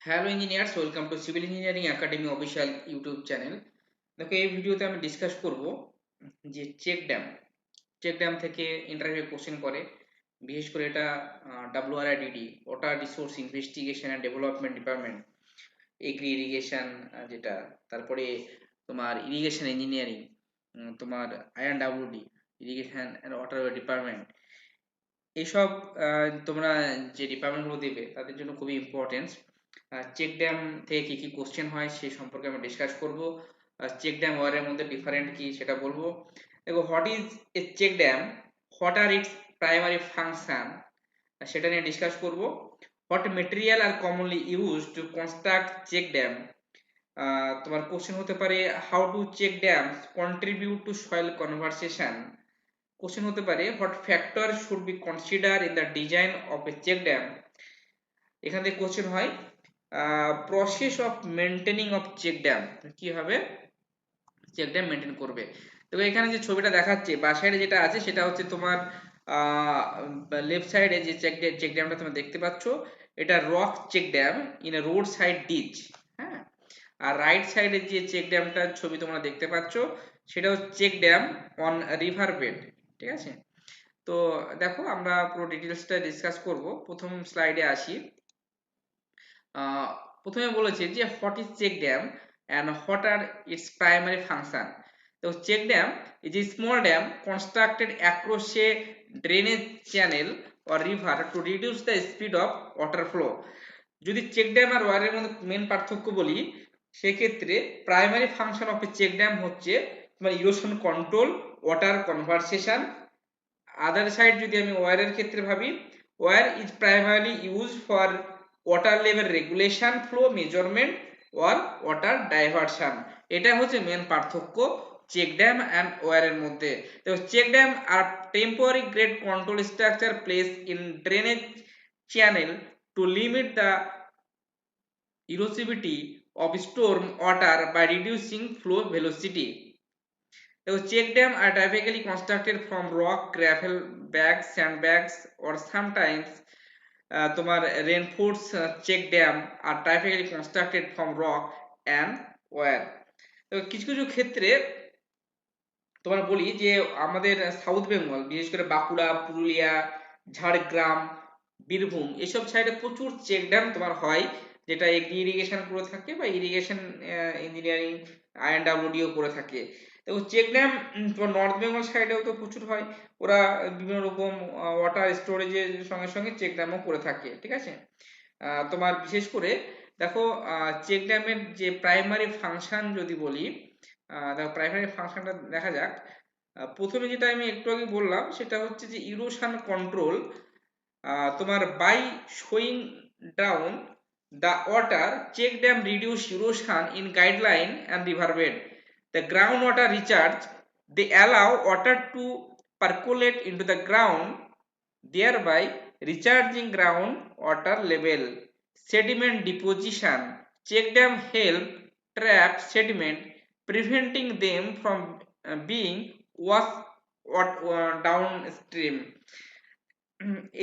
Hello engineers, welcome to civil engineering academy official YouTube channel. দেখো, এই ভিডিওতে আমি ডিসকাস করব যে চেক ড্যাম থেকে ইন্টারভিউ কোশ্চেন করে। বিশেষ করে এটা WRIDD, water resource investigation and development department, agri irrigation, যেটা তারপরে তোমার ইরিগেশন ইঞ্জিনিয়ারিং, তোমার INWD, irrigation and water department. এইসব তোমরা যে ডিপার্টমেন্টগুলো দেবে তাদের জন্য খুবই ইম্পর্টেন্ট। চেক ড্যাম থেকে কি কি কোশ্চেন হয় সেই সম্পর্কে আমরা ডিসকাস করব। চেক ড্যাম ওয়ারের মধ্যে ডিফারেন্ট কি সেটা বলবো। দেখো, what is a check dam, what are its primary function, সেটা নিয়ে ডিসকাস করব। What material are commonly use to construct check dam. তোমার কোশ্চেন হতে পারে how to check dams contribute to soil conversation. Question হতে পারে what factor should be consider in the design of a check dam. এখান থেকে question হয় process of maintaining of check dam, কিভাবে check dam maintain করবে। তো এখানে যে ছবিটা দেখাচ্ছে বা সাইডে যেটা আছে সেটা হচ্ছে তোমার লেফট সাইডে যে চেক ড্যামটা তুমি দেখতে পাচ্ছ, এটা rock check dam in a road side ditch. হ্যাঁ, আর রাইট সাইডে যে চেক ড্যামটার ছবি তোমরা দেখতে পাচ্ছ সেটা হচ্ছে check dam on river bed. ঠিক আছে, তো দেখো আমরা পুরো ডিটেলসটা ডিসকাস করব। প্রথম স্লাইডে আসি। আহ, প্রথমে বলেছে যে what is check dam and what are its primary function. তো check dam is a small dam constructed across a drainage channel or river to reduce the speed of water flow. যদি check dam আর ওয়ারের মধ্যে main পার্থক্য বলি, সেক্ষেত্রে primary function of a check dam হচ্ছে তোমার erosion control, water conversation. Other side যদি আমি ওয়ারের ক্ষেত্রে ভাবি, weir is primarily use for water level regulation, flow measurement or water diversion. এটা হচ্ছে মেন পার্থক্য চেক ড্যাম অ্যান্ড ওয়ারের মধ্যে। তো check dam are temporary grade control structure place in drainage channel to limit the erosivity of storm water by reducing flow velocity. So check dam are typically constructed from rock, gravel, bags, sandbags, or sometimes তোমার reinforced check dam are typically constructed from rock and wire. তো কিছু কিছু ক্ষেত্রে তোমার বলি যে আমাদের south Bengal, বিশেষ করে বাঁকুড়া, পুরুলিয়া, ঝাড়গ্রাম, বীরভূম, এসব সাইডে প্রচুর চেক ড্যাম তোমার হয়, যেটা এগ্রি ইরিগেশন করে থাকে বা ইরিগেশন ইঞ্জিনিয়ারিং INWDও করে থাকে। তো চেক ড্যাম তোমার নর্থ বেঙ্গল সাইডেও তো প্রচুর হয়। ওরা বিভিন্ন রকম ওয়াটার স্টোরেজের সঙ্গে সঙ্গে চেক ড্যামও করে থাকে। ঠিক আছে, তোমার বিশেষ করে দেখো, চেক ড্যামের যে প্রাইমারি ফাংশন যদি বলি, দেখো প্রাইমারি ফাংশনটা দেখা যাক। প্রথমে যেটা আমি একটু আগে বললাম সেটা হচ্ছে যে ইরোশন কন্ট্রোল। তোমার by slowing down the water, check dam reduce erosion in guideline and riverbed the groundwater recharge. They allow water to percolate into the ground, thereby recharging groundwater level. Sediment deposition. Check dam help trap sediment, preventing them from being washed downstream.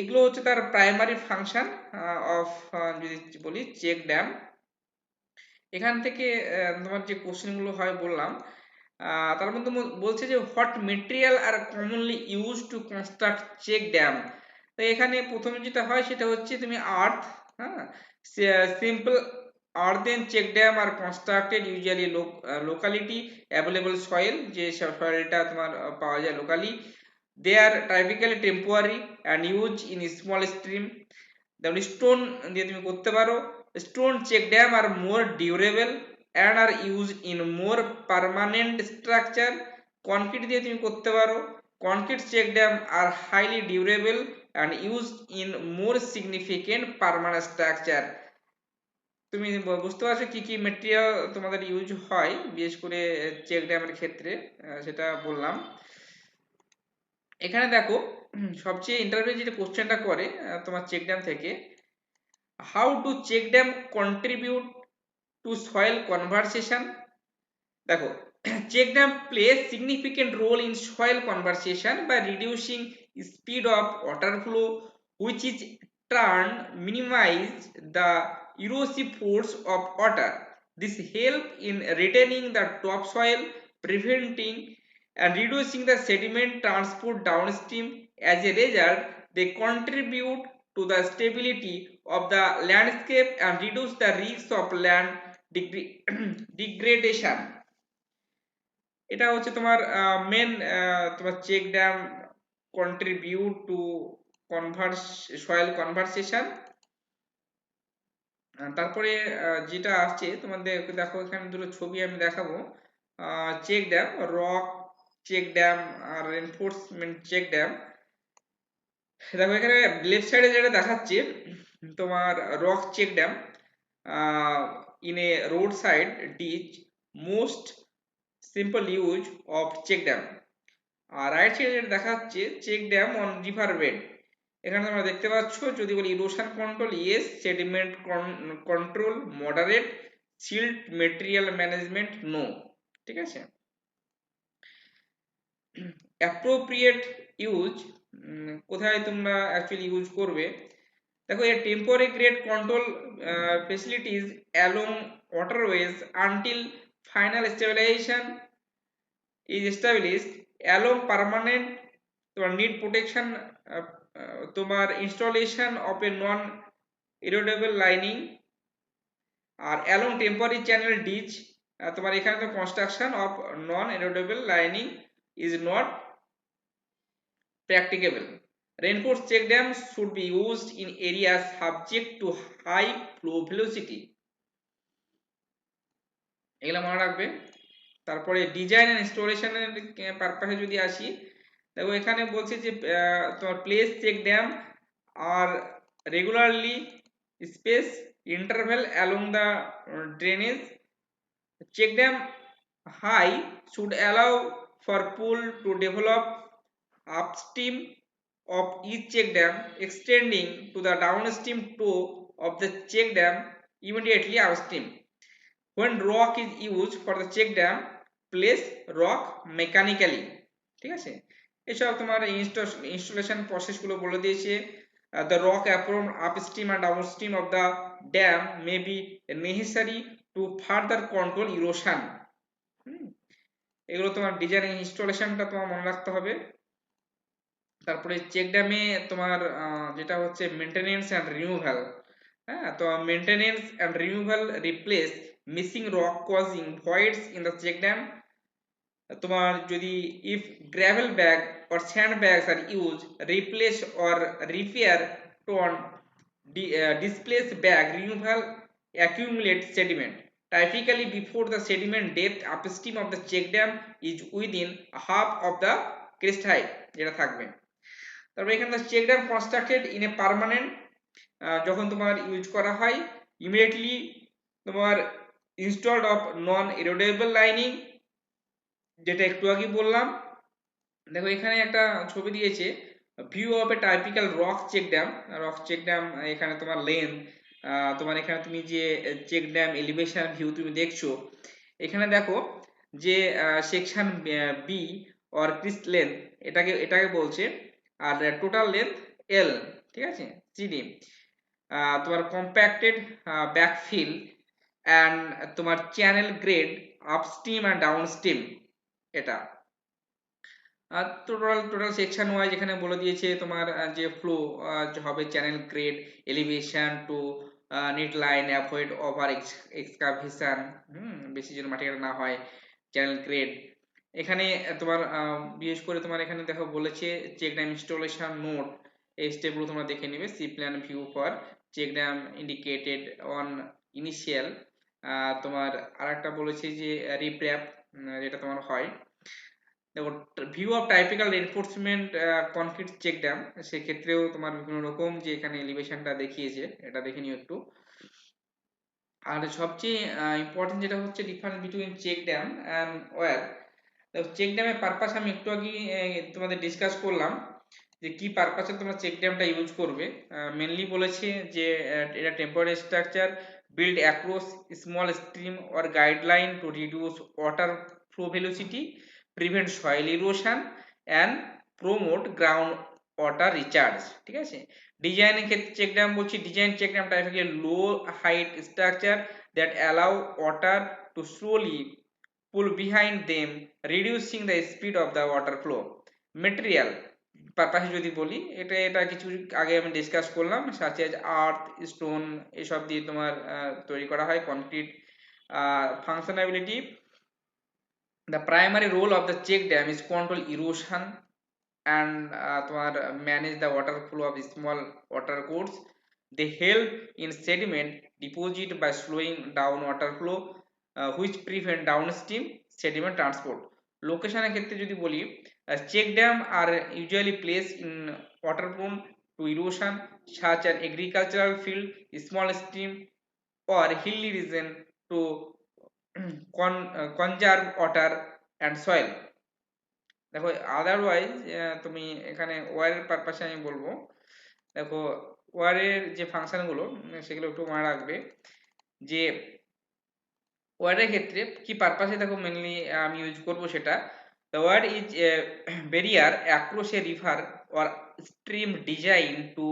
এগুলো হচ্ছে তার primary function of, যদি বলি check dam. এখান থেকে তোমার যে কোশ্চেনগুলো হয় বললাম, তার মধ্যে বলছে যে what material are commonly use to construct check dam. তো এখানে প্রথমে যেটা হয় সেটা হচ্ছে তুমি আর্থ, হ্যাঁ, simple earthen check dam are constructed usually locality available soil, যে সয়েলটা তোমার পাওয়া যায় locally. they are typically temporary and used in small stream. যেমন স্টোন দিয়ে তুমি করতে পারো। Stone check dam are more durable and are used in more permanent structure. Concrete দিয়ে তুমি করতে পারো। Concrete check dam are highly durable and used in more significant permanent structure. তুমি বুঝতে পারছো কি কি মেটেরিয়াল তোমাদের ইউজ হয় বিশেষ করে চেক ড্যামের ক্ষেত্রে, সেটা বললাম। এখানে দেখো, সবচেয়ে ইন্টারভিউ যেটা কোশ্চেনটা করে তোমার চেক ড্যাম থেকে, how to check dam contribute to soil conversation. দেখো, check dam play significant role in soil conversation by reducing speed of water flow, which is turn minimize the erosive force of water. This help in retaining the topsoil, preventing and reducing the sediment transport downstream. As a result, they contribute to the stability of the landscape and reduce the risk of land degradation. এটা হচ্ছে তোমার main তোমার check dam contribute to converse soil conversation. তারপরে যেটা আসছে তোমাদের দেখো, এখানে দুটো ছবি আমি দেখাবো। Check dam, rock check dam আর রেনফোর্সমেন্ট চেক ড্যাম। দেখো এখানে লেফট সাইডে যেটা দেখাচ্ছে তোমার rock check dam in a road side ditch, most simple use of check dam. আর রাইট সাইডে যেটা দেখাচ্ছে check dam on river bed. এখানে তোমরা দেখতে পাচ্ছ, যদি বলি erosion control yes, sediment control moderate, silt material management no. ঠিক আছে, অ্যাপ্রোপ্রিয়েট ইউজ কোথায় তোমরা অ্যাকচুয়ালি ইউজ করবে। দেখো এর temporary grade control facilities along waterways until final stabilisation is established, along permanent তোমার need protection তোমার installation of a non erodible lining are along temporary channel ditch তোমার এখানে তো construction of non erodible lining is not practicable. Reinforced check dams should be used in areas subject to high flow velocity. এগুলো মনে রাখবে। তারপরে design and ইনস্টলেশনের পারপাসে যদি আসি, দেখো এখানে বলছে যে তোমার place check dam are regularly space interval along the drainage. Check dam high should allow for pool to develop upstream of each check dam, extending to the downstream toe of the check dam immediately upstream. When rock is used for the check dam, place rock mechanically. ঠিক আছে, এসব তোমার installation process গুলো বলে দিয়েছে। The rock apron upstream and downstream of the dam may be necessary to further control erosion. এগুলো তোমার design ইনস্টলেশনটা তোমার মনে রাখতে হবে। তারপরে চেক ড্যামে তোমার যেটা হচ্ছে মেইনটেনেন্স এন্ড রিমুভাল। হ্যাঁ, তো maintenance and removal replace missing rock causing voids in the check dam. তোমার যদি if gravel bag or sand bags are use, replace or repair torn displaced bag removal accumulate sediment typically before the sediment depth upstream of the check dam is within half of the crest height যেটা থাকবে। তারপরে এখানে check dam constructed in a permanent, যখন তোমার use করা হয় immediately তোমার installed of non erodible lining, যেটা একটু আগে বললাম। দেখো এখানে একটা ছবি দিয়েছে, view of a typical rock check dam. Rock check dam এখানে তোমার লেন্থ, তোমার এখানে তুমি যে চেক ড্যাম এলিভেশন ভিউ তুমি দেখছো, এখানে দেখো যে section B or crest length এটাকে বলছে, আর টোটাল লেন্থ এল। ঠিক আছে, সিডি তোমার কম্প্যাক্টেড ব্যাকফিল অ্যান্ড তোমার channel grade upstream and downstream. এটা আর টোটাল সেকশন ওয়াইজ এখানে বলে দিয়েছে তোমার যে ফ্লো হবে, channel grade, elevation to neat line, avoid over excavation, বেশি যেন মাটি কাটা না হয়, চ্যানেল গ্রেড। এখানে তোমার বিশেষ করে তোমার এখানে দেখো বলেছে চেক ড্যাম ইনস্টলেশন নোট, এই স্টেপগুলো তোমরা দেখে নেবে। C plan view for check dam indicated on initial. তোমার আরেকটা বলেছে যে রিপ্র্যাপ, যেটা তোমার হয়। দেখো view of typical reinforcement concrete check dam, সেক্ষেত্রেও তোমার বিভিন্ন রকম যে এখানে এলিভেশনটা দেখিয়েছে, এটা দেখে নিও একটু। আর সবচেয়ে ইম্পর্টেন্ট যেটা হচ্ছে difference between check dam and weir. Check ড্যামের পারপাস আমি একটু আগে তোমাদের ডিসকাস করলাম যে কি পারপাসে তোমরা চেক ড্যামটা ইউজ করবে। মেনলি বলেছে যে এটা temporary structure built across small stream or guideline to reduce water flow velocity, prevent soil erosion and promote ground water recharge. ঠিক আছে, ডিজাইনের ক্ষেত্রে চেক ড্যাম বলছি, ডিজাইন চেক ড্যাম টাইপের low height structure that allow water to slowly pull behind them, reducing the speed of the water flow. Material পারপাসে যদি বলি, এটা কিছু আগে আমি ডিসকাস করলাম, সাচ এজ আর্থ, স্টোন, এসব দিয়ে তোমার তৈরি করা হয় concrete. ফাংশনাবিলিটি, the primary role of the check dam is control erosion and তোমার manage the water flow of small water courses. They help in sediment deposit by slowing down water flow, which prevent downstream sediment transport. লোকেশনের ক্ষেত্রে যদি বলি, check dam are usually place in water prone to erosion such as agricultural field, small stream or hilly region to conserve water and soil. দেখো otherwise তুমি এখানে ওয়ারের পারপাসে আমি বলবো, দেখো ওয়ারের যে ফাংশনগুলো সেগুলো একটু মনে রাখবে, যে ওয়ারের ক্ষেত্রে কি পারপাসে দেখো মেনলি আমি ইউজ করব সেটা, the word is a barrier across a river or stream designed to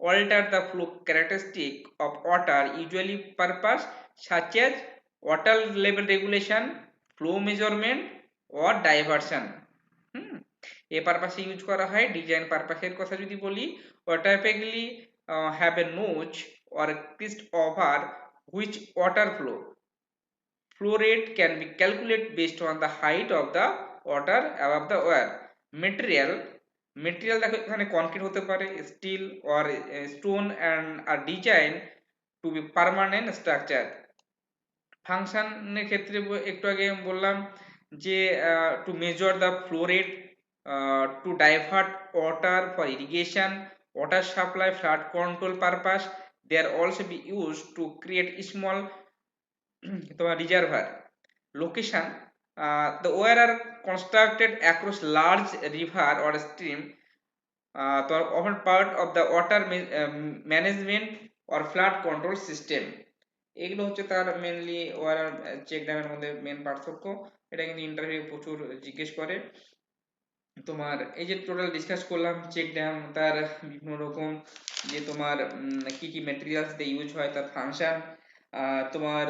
alter the flow characteristic of water, usually purpose such as water level regulation, flow measurement or diversion. এ পারপাসে use করা হয়। Design পারপাসের কথা যদি বলি, typically have a notch or a crest over which water flow rate can be calculated based on the height of the water above the wire. Material দেখো এখানে concrete হতে পারে, still or stone and are designed to be permanent structure. ফাংশনের ক্ষেত্রে একটু আগে বললাম যে to measure the flow rate, to divert water for irrigation, water supply, flood control purpose. They are also be use to create small তোমার reservoir. Location, the wire are constructed across large river or stream, তো often part of the water management or flood control system. এগুলো হচ্ছে তার mainly war আর check ড্যামের মধ্যে main পার্থক্য। এটা কিন্তু ইন্টারভিউ প্রচুর জিজ্ঞেস করে। তোমার এই যে টোটাল ডিসকাস করলাম চেক ড্যাম, তার বিভিন্ন রকম যে তোমার কি কি ম্যাটেরিয়ালস দিয়ে ইউজ হয়, তার ফাংশন, তোমার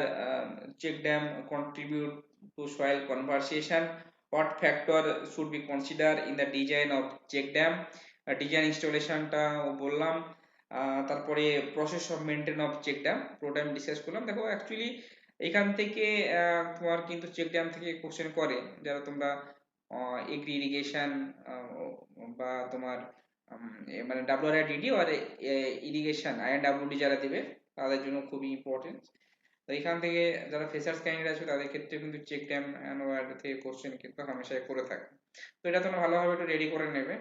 check dam contribute to soil conversation, what factor should be considered in the design of check dam, design ইনস্টলেশনটা বললাম, তারপরে process of maintain of check dam পুরোটা আমি ডিসকাস করলাম। দেখো অ্যাকচুয়ালি এখান থেকে তোমার কিন্তু চেক ড্যাম থেকে কোশ্চেন করে, যারা তোমরা এগ্রি ইরিগেশন বা তোমার মানে WRIDD আর ইরিগেশন INWD যারা দেবে তাদের জন্য খুবই ইম্পর্টেন্ট। তো এখান থেকে যারা ফ্রেশার্স ক্যান্ডিডেট আছে তাদের ক্ষেত্রে কিন্তু চেক ড্যাম অ্যান্ড ওয়ার থেকে কোশ্চেন কিন্তু হামেশাই করে থাকে। তো এটা তোমরা ভালোভাবে একটু রেডি করে নেবে।